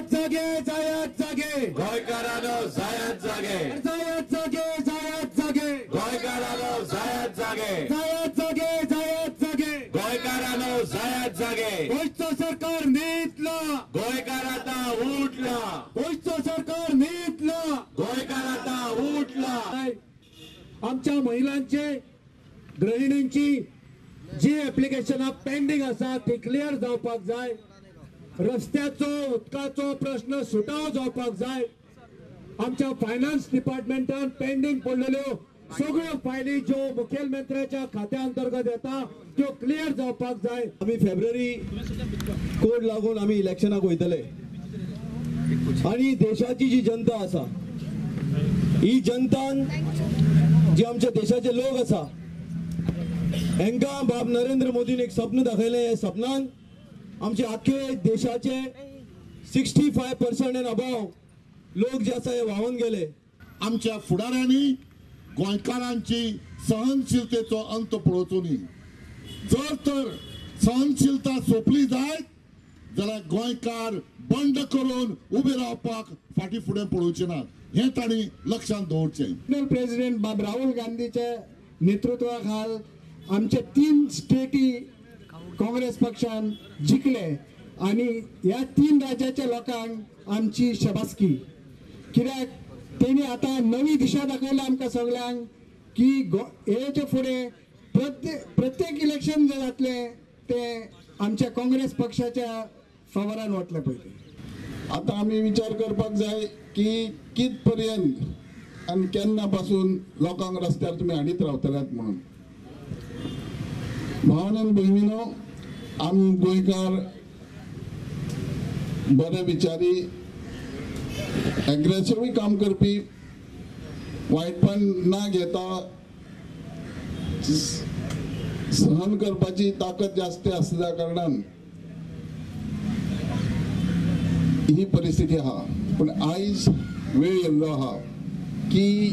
जायात जागे जायात जागे गोंयकारांनो जायात जागे जायात जागे जायात जागे गोंयकारांनो जायात जागे जायात जागे जायात जागे गोंयकारांनो जायात जागे गोंयचो सरकार न्हिदला गोंयकार आतां उठला गोंयचो सरकार न्हिदला गोंयकार आतां उठला आमच्या महिलांचे गृहिणींची जी ऍप्लिकेशनां पेंडिंग आसा ती क्लियर जावपाक जाय रस्त्याचो उदकाचो प्रश्न सुटाव जावपाक जाय आमच्या फायनान्स डिपार्टमेंटान पेंडिंग पडलेल्यो सगळ्यो फायली ज्यो मुखेलमंत्र्याच्या खात्या अंतर्गत येता त्यो क्लियर जावपाक जाय आम्ही फेब्रुवारी कोड लागून आम्ही इलेक्शनाक वयतले आणि देशाची जी जनता आसा ही जनतान जे आमच्या देशाचे लोक आसा हेंकां बाब नरेंद्र मोदीन एक स्वप्न दाखयलें हे स्वप्नान आमचे आख्खे देशाचे 65% एंड अबाव लोक जे आसा हे व्हांवून गेले आमच्या फुडाऱ्यांनी गोंयकारांची सहनशीलतेचो अंत पळोवचो न्ही जर तर सहनशीलता सोंपली जायत जाल्यार गोंयकार बंड करून उबे रावपाक फाटी फुडें पळोवचे नात हे तांणी लक्षांत दवरचें नॅशनल प्रेसिडेंट बाब राहुल गांधीच्या नेतृत्वाखाल आमचे 3 स्टेटी काँग्रेस पक्षान जिखले आणि ह्या 3 राज्याच्या लोकांक आमची शबासकी कित्याक तेणी आता नवी दिशा दाखयल्या आमकां सगळ्यांक की हेचे फुडें प्रत्येक इलेक्शन जे जातले ते आमच्या काँग्रेस पक्षाच्या फेवरान वतले पयली आता आमी विचार करपाक जाय की कित पर्यंत आनी केन्ना पासून लोकांक रस्त्यार तुमी हाडीत रावतल्यात म्हणून भावांनो भयणीनो आमी गोंयकार बरे विचारी एग्रेसिव्ह काम करपी वायटपण ना घेता सहन करपाची ताकद जास्त असल्या कारणान ही परिस्थिती आहा पण आयज वेळ येयल्लो आहा की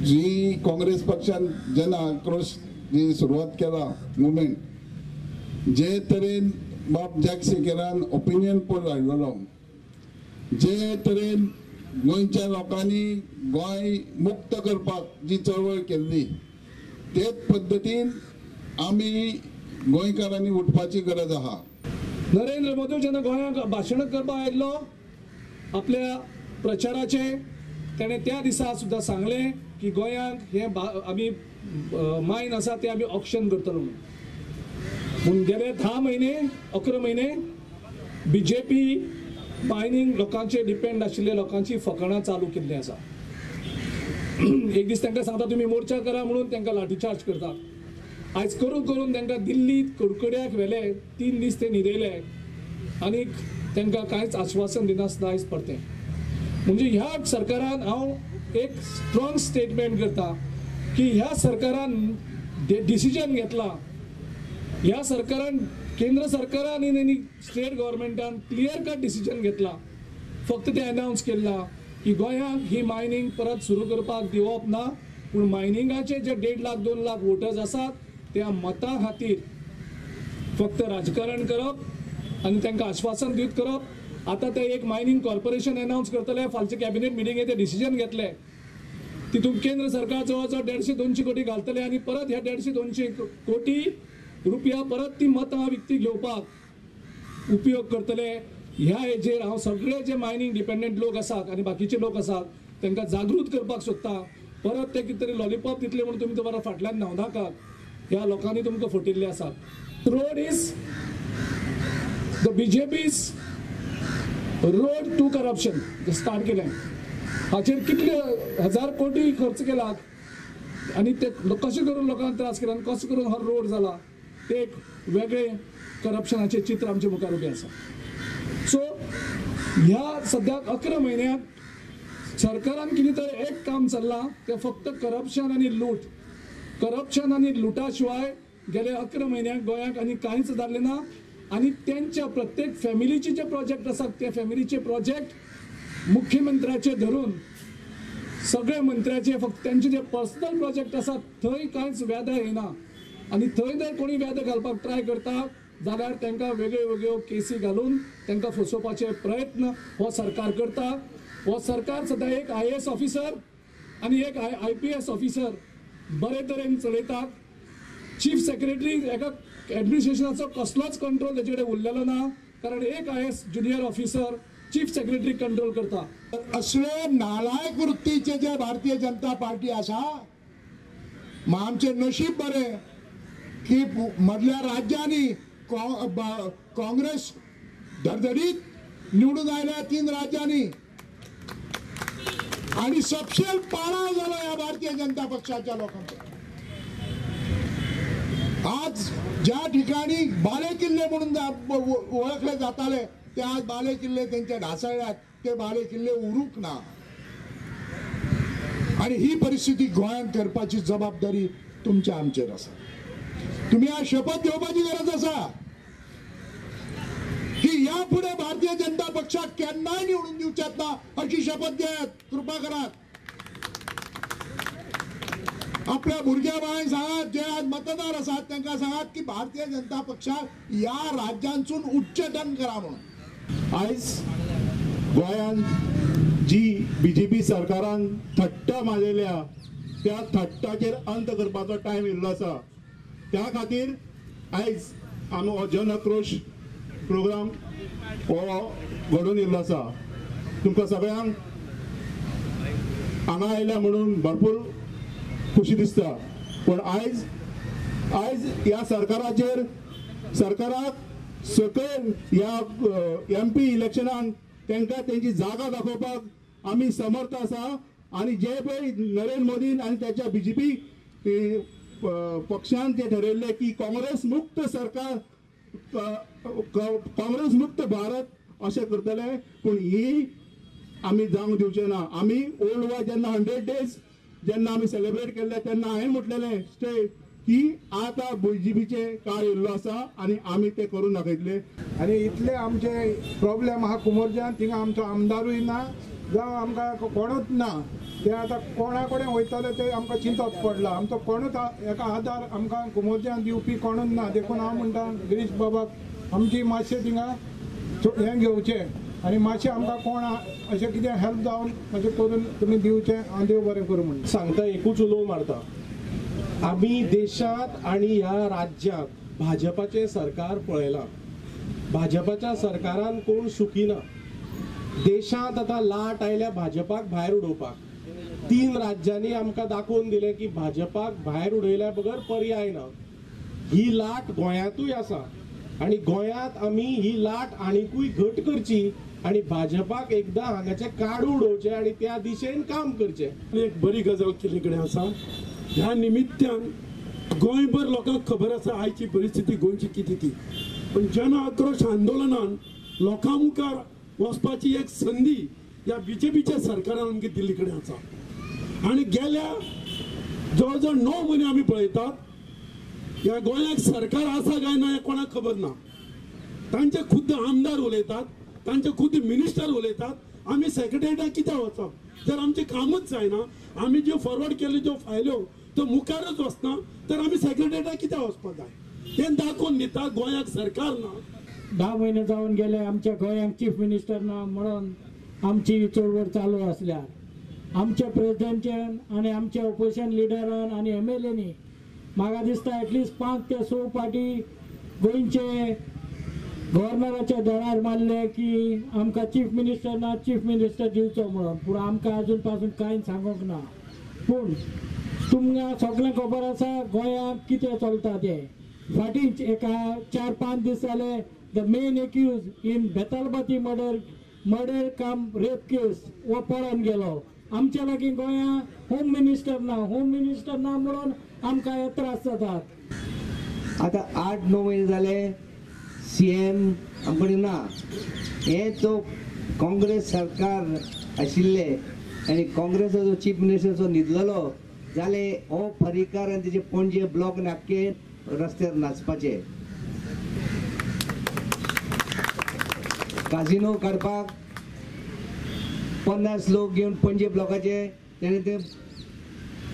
जी काँग्रेस पक्षान जेन्ना आक्रोश जी सुरवात केला मुवमेंट जे तरेन बाब जॅक शेकेरान ओपिनियन पोल हाडलेलो जे तरेन गोंयच्या लोकांनी गोंय मुक्त करपाक जी चळवळ केल्ली तेच पद्दतीन आमी गोंयकारांनी उठपाची गरज आहा नरेंद्र मोदी जेन्ना गोंयांक भाशण करपाक आयिल्लो आपल्या प्रचाराचे ताणें त्या दिसा सुद्दां सांगलें की गोंयांक हे आमी मायन आसा ते आमी ऑक्शन करतलो म्हणून गेले 10 महिने 11 महिने बीजेपी मायनिंग लोकांचे डिपेंड आशिल्ले लोकांची फकाणां चालू केल्ली आसा एक दीस तांकां सांगता तुमी मोर्चा करा म्हणून तांकां लाठीचार्ज करता आयज करून करून तांकां दिल्लीत कडकड्याक व्हेले 3 दीस ते न्हिदयले आनीक तांकां कांयच आश्वासन दिनासतना आयज परतें म्हणजे ह्या सरकारान हांव एक स्ट्रॉंग स्टेटमेंट करता की ह्या सरकारान डिसिजन घेतला ह्या सरकारान केंद्र सरकारान आनी स्टेट गव्हर्मेंटान क्लियर कट डिसिजन घेतला फक्त ते अनाउन्स केला की गोंयांक ही मायनिंग परत सुरू करपाक दिवप ना पूण मायनिंगाचे जे 1.5 लाख 2 लाख वोटर्स आसात त्या मतां खातीर फक्त राजकारण करप आनी तांकां आश्वासन दीत करप आता ते एक मायनिंग कॉर्पोरेशन अनाउन्स करतले फालचे कॅबिनेट मिटिंगेत ते डिसिजन घेतले तितून केंद्र सरकार जवळजवळ 150-200 कोटी घालतले आणि परत ह्या 150-200 कोटी रुपया परत ती मतां विकती घेवपाक उपयोग करतले ह्या हेजेर हांव सगळे जे मायनिंग डिपेंडंट लोक आसात आनी बाकीचे लोक आसात तांकां जागृत करपाक सोदता परत ते कितें तरी लॉलीपॉप दितले म्हणून तुमी तुम्हाला फाटल्यान न्हांवनाकात ह्या लोकांनी तुमकां फटिल्ले आसात road is the BJP's road to corruption जे स्टार्ट केलें हाचेर कितले 1000 कोटी खर्च केलात आणि ते कशें करून लोकांक त्रास केला आणि कसं करून हो रोड जाला ते एक वेगळे करप्शनाचे चित्र आमचे मुखार उबें आसा सो ह्या सद्याक 11 म्हयन्याक सरकारान कितें तर एक काम चल्लां ते फक्त करप्शन आनी लुटा शिवाय गेले 11 म्हयन्याक गोंयांक आनी कांयच जाल्लें ना आणि त्यांच्या प्रत्येक फॅमिलीचे जे प्रोजेक्ट आसात ते फॅमिलीचे प्रोजेक्ट मुख्यमंत्र्याचे धरून सगळे मंत्र्याचे फक्त त्यांचे जे पर्सनल प्रोजेक्ट आसात थंय कांयच व्याध येना आणि थंय जर कोणी व्याध घालपाक ट्राय करता जाल्यार तांकां वेगळ्यो वेगळ्यो केसी घालून तांकां फसोवपाचे प्रयत्न हो सरकार करता. हो सरकार सद्या एक IAS ऑफिसर आनी एक IPS ऑफिसर बरे तरेन चलयतात. चीफ सेक्रेटरी एका एडमिनिस्ट्रेशनाचो कसलोच कंट्रोल तेचे कडेन उरलेलो ना, कारण एक IAS junior officer chief secretary control करता. असले नालायक वृत्तीचे जे भारतीय जनता पार्टी आसा, मग आमचे नशीब बरे की मधल्या राज्यांनी काँग्रेस धडधडीत निवडून आयल्या 3 राज्यांनी आणि सबशेल पाडाव झाला या भारतीय जनता पक्षाच्या लोकांचा. आज ज्या ठिकाणी बाले किल्ले म्हणून ओळखले जाताले ते आज बाले किल्ले त्यांच्या ढासळल्यात. ते बाले किल्ले उरूक ना. आणि ही परिस्थिती गोंयांत करपाची जबाबदारी तुमच्या आमचेर आसा. तुम्ही आज शपथ घेवपाची गरज आसा की यापुढे भारतीय जनता पक्षाक केन्नाय निवडून दिवच्यात ना अशी शपथ घेयात. कृपा करात. आपल्या भुरग्या बाळांक सांगात, जे आज मतदार आसात तांकां सांगात की भारतीय जनता पक्षाक या राज्यांतसून उच्चाटन करा म्हणून. आयज गोंयांत जी BJP सरकारान थट्टा माजयल्या त्या थट्टाचेर अंत करपाचो टायम येयल्लो आसा. त्या खातीर आयज आमी हो जन आक्रोश प्रोग्राम हो घडोवन येयल्लो आसा. तुमकां सगळ्यांक हांगा आयल्या म्हणून भरपूर खुशी दिसता. पण आयज ह्या सरकाराक सकयल ह्या MP इलेक्शनाक तांकां तेंची जागा दाखोवपाक आमी समर्थ आसा. आणि जे पळय नरेंद्र मोदीन आणि त्याच्या BJP पक्षान ते ठरयल्ले की काँग्रेस मुक्त सरकार, काँग्रेस मुक्त भारत अशें करतले. पूण ही आमी जावंक दिवचे ना. आमी ओल्ड गोवा जेन्ना 100 days जेन्ना आमी सेलिब्रेट केल्ले तेन्ना हांवें म्हटलेलें स्टे की आता BJPचे काळ येयल्लो आसा आणि आमी ते करून दाखयतले. आणि इतले आमचे प्रॉब्लेम आहा कुमोरज्यान, थिंगा आमचो आमदारूय ना जावं आमकां कोणूच ना. ते आतां कोणा कडेन वयतले ते आमकां चिंतत पडला. आमचो कोणूच एका आदार आमकां कुमोरज्यान दिवपी कोणूच ना. देखून हांव म्हणटा गिरीश बाबाक आमची मातशें थिंगा हें घेवचें आनी मातशें आमकां कोण अशें कितें हेल्प जावन अशें करून तुमी दिवचें. हांव देव बरें करूं म्हणटा. सांगता एकूच उलोव मारता. आमी देशात आणि ह्या राज्यात भाजपाचे सरकार पळयलां. भाजपाच्या सरकारान कोण सुखी ना. देशात आता लाट आयल्या भाजपाक भायर उडोवपाक. 3 राज्यांनी आमकां दाखोवन दिलें की भाजपाक भायर उडयल्या बगर पर्याय ना. ही लाट गोंयांतूय आसा आणि गोंयांत आमी ही लाट आनीकूय घट करची आणि भाजपाक एकदां हांगाचे काडू उडोवचे आणि त्या दिशेन काम करचें. एक बरी गजाल केले कडेन आसा. ह्या निमित्यान गोंयभर लोकांक खबर आसा आयची परिस्थिती गोंयची कितें ती. पण जन आक्रोश आंदोलनान लोकां मुखार वचपाची एक संधी या BJPच्या सरकारान आमकां दिल्ली कडेन आसा. आनी गेल्या जवळ जवळ 9 म्हयने आमी पळयतात ह्या गोंयाक सरकार आसा काय ना हें कोणाक खबर ना. तांचे खुद्द आमदार उलयतात, तांचे खुद्द मिनिस्टर उलयतात. आमी सेक्रेटरीएटाक कित्याक वचप जर आमचें कामच जायना. आमी ज्यो फॉरवर्ड केल्ल्यो ज्यो फायल्यो तो मुखारच वचना तर आमी सेक्रेटरीएटाक कित्याक वचपाक जाय. तें दाखोवन दिता गोंयाक सरकार ना. 10 महिने जावन गेले आमच्या गोंयांक चीफ मिनिस्टर ना म्हणून आमची चळवळ चालू असल्यार आमच्या प्रेसिडेंटान आणि आमच्या ऑपोजिशन लिडरान आणि MLAनी म्हाका दिसता एटलिस्ट 5 ते 6 फावटी गोंयचे गव्हर्नराच्या दोळ्यार मारले की आमकां चीफ मिनिस्टर दिवचो म्हणून. पूण आमकां अजून पासून कांय सांगूंक ना. पूण तुमकां सगळें खबर आसा गोंयांत कितें चलता ते. फाटींच एका 4-5 दीस जाले the main accused in Betalbatim murder cum rape case हो पळोवन गेलो. आमच्या लागीं गोंयां होम मिनिस्टर ना म्हणून आमकां हे त्रास जातात. आता 8-9 महिने झाले CM आमकडे ना. हे तो काँग्रेस सरकार आशिल्ले आणि काँग्रेसाचो चीफ मिनिस्टर न्हिदलेलो जाले हो पर्रीकार आनी तेजे पणजे ब्लॉक नाक्के रस्त्यार नाचपाचे. काजिनो काडपाक 50 लोक घेवन पणजे ब्लॉकाचे तेणे ते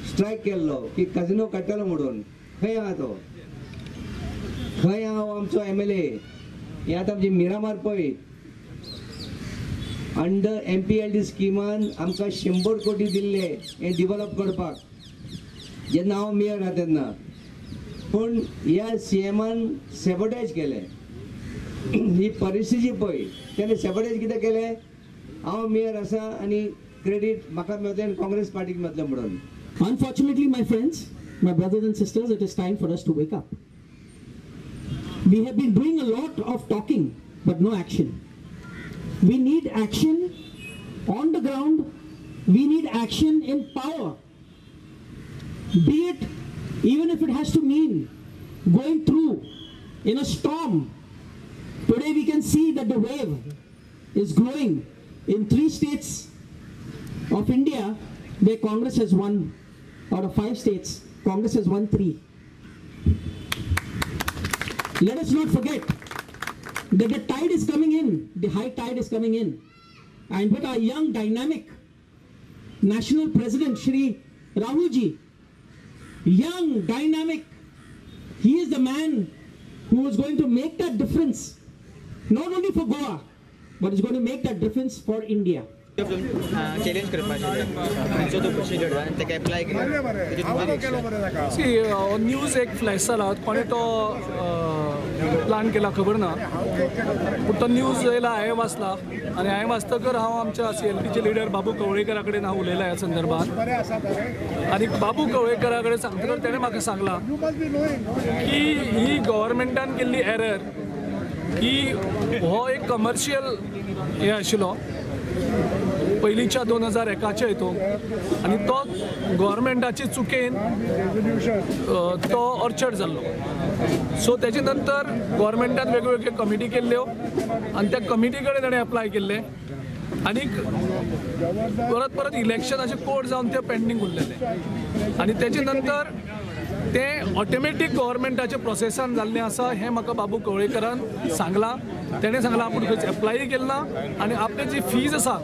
स्ट्रायक केल्लो की काजिनो काडटलो म्हणून. खंय आहा तो. खंय हांव आमचो MLA हे आतां आमची मिरामार पळय अंडर MPLD स्किमान आमकां 100 कोटी दिल्ले हे डेव्हलप करपाक जेन्ना हांव मेयर आहा तेन्ना पूण ह्या CMन सॅबोटेज केले ही परिस्थिती पळय तेणे सॅबोटेज कितें केलें हांव मेयर आसा आनी क्रेडीट म्हाका मेळटलें आनी काँग्रेस पार्टीक मेळटलें म्हणून. Unfortunately, my friends, my brothers and sisters, it is time for us to wake up. We have been doing a lot of talking, but no action. We need action on the ground. We need action in power. Be it, even if it has to mean going through in a storm. Today we can see that the wave is growing in 3 states of India where Congress has won. Out of 5 states, Congress has won 3. Let us not forget that the tide is coming in, the high tide is coming in. And with our young, dynamic national president, Shri Rahul ji, young, dynamic, he is the man who is going to make that difference, not only for Goa, but is going to make that difference for India. Challenge करपाचें जो तो procedure आनी ताका apply news एक flash जाला कोणे तो plan केला खबर ना पूण तो न्यूज येयला हांवें वाचला आनी हांवें वाचतकर हांव आमच्या CLPचे लिडर बाबू कवळेकरा कडेन हांव उलयला ह्या संदर्भात आनी बाबू कवळेकरा कडेन सांगतकर तेणें म्हाका सांगलां की ही गव्हर्मेंटान केल्ली एरर की हो एक कमर्शियल हे आशिल्लो पयलींच्या 2001च्या हितून आनी तो गव्हर्मेंटाचे चुकेन तो ऑर्चर्ड जाल्लो सो तेजे नंतर गव्हर्मेंटान वेगवेगळ्यो कमिटी केल्ल्यो आनी त्या कमिटी कडेन ताणें अप्लाय केल्लें आनीक परत परत इलेक्शनाचे कोर्ट जावन ते पेंडींग उरलेले आनी तेजे नंतर तें ऑटोमॅटीक गव्हर्मेंटाच्या प्रोसेसान जाल्लें आसा हें म्हाका बाबू कवळेकरान सांगलां तेणें सांगलां आपूण खंयच एप्लाय केलें ना आनी आपले जी फीज आसा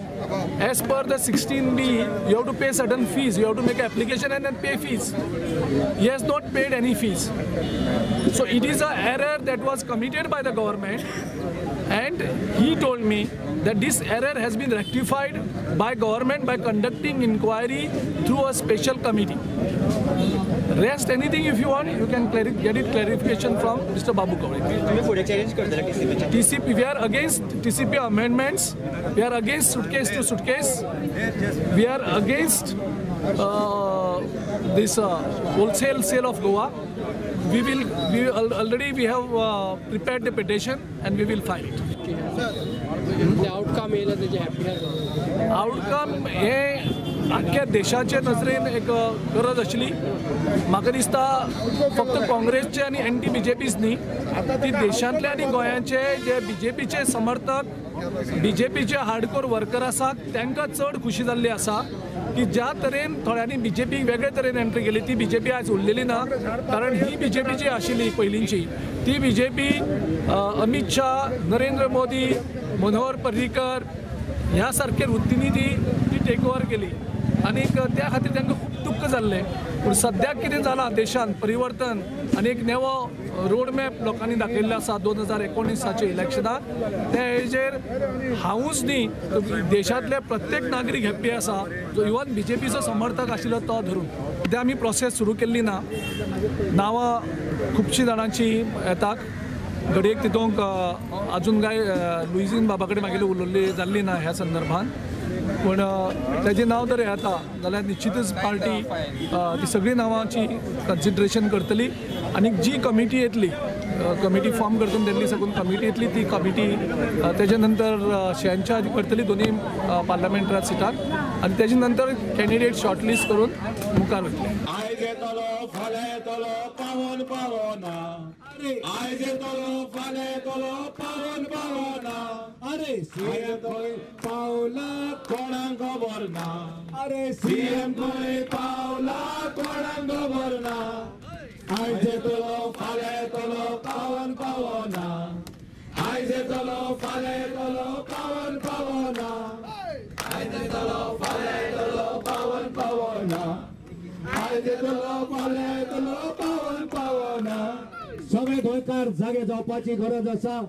as per the 16B you have to pay certain fees you have to make application and pay fees he has not paid any fees so it is a error that was committed by the government and he told me that this error has been rectified by government by conducting inquiry through a special committee. Rest anything if you want, you can get it clarification from Mr. Babu Kawale. तुम्ही पुढे challenge करतले TCP, we are against TCP amendments. We are against suitcase to suitcase. We are against this wholesale sale of Goa. Already we have prepared the petition and we will file it. Outcome हे आख्या देशाच्या नजरेन एक गरज आशिल्ली म्हाका दिसता फक्त काँग्रेसचे आनी एंटी BJPच न्ही ती देशांतले आनी गोंयाचे जे BJPचे समर्थक BJPचे हार्डकोर वर्कर आसात तांकां चड खुशी जाल्ली आसा की ज्या तरेन थोड्यांनी BJP वेगळे तरेन एंट्री केली ती BJP आज उरलेली ना कारण ही BJP जी आशिल्ली पयलींची ती BJP अमित शाह नरेंद्र मोदी मनोहर पर्रीकर ह्या सारख्या वृत्तींनी ती टेक ओवर केली आनी त्या खातीर तांकां खूब दुख्ख जाल्लें पूण सद्याक कितें जालां देशांत परिवर्तन आनी एक नवो रोड मॅप लोकांनी दाखयल्लो आसा 2019च्या इलेक्शनाक त्या हेजेर हांवूच न्ही देशांतले प्रत्येक नागरीक हॅप्पी आसा जो इवन BJPचो समर्थक आशिल्लो तो धरून सद्या आमी प्रोसेस सुरू केल्ली ना नांवां खुबशीं जाणांची येतात घडयेक तितूंक अजून काय लुईजीन बाबा कडेन म्हागेली उलोवली जाल्ली ना ह्या संदर्भान पूण ताजें नांव जर येता जाल्यार निश्चितच पार्टी ती सगळीं नांवांची कन्सिडरेशन करतली आनी जी कमिटी येतली कमिटी फॉर्म करतून दिल्ली साकून कमिटी येतली ती कमिटी तेजे नंतर शेंच्या करतली दोनी पार्लमेंटरात सिटार आनी तेजे नंतर कॅन्डिडेट शॉर्टलिस्ट करून मुखार वतले आयज येतलो फाल्यां येतलो पावन पावना आयज येतलो फाल्यां येतलो पावन पावना अरे सीएम खंय पावला कोणाक खबर ना अरे सीएम खंय पावला कोणाक खबर ना आयज येतलो फाल्यां येतलो पावन पावना आयज येतलो फाल्यां येतलो पावन पावना आयज येतलो फाल्यां येतलो पावन पावना आयज येतलो फाल्यां येतलो पावन पावना सगळे गोंयकार सरकार जागे जावपाची गरज आसा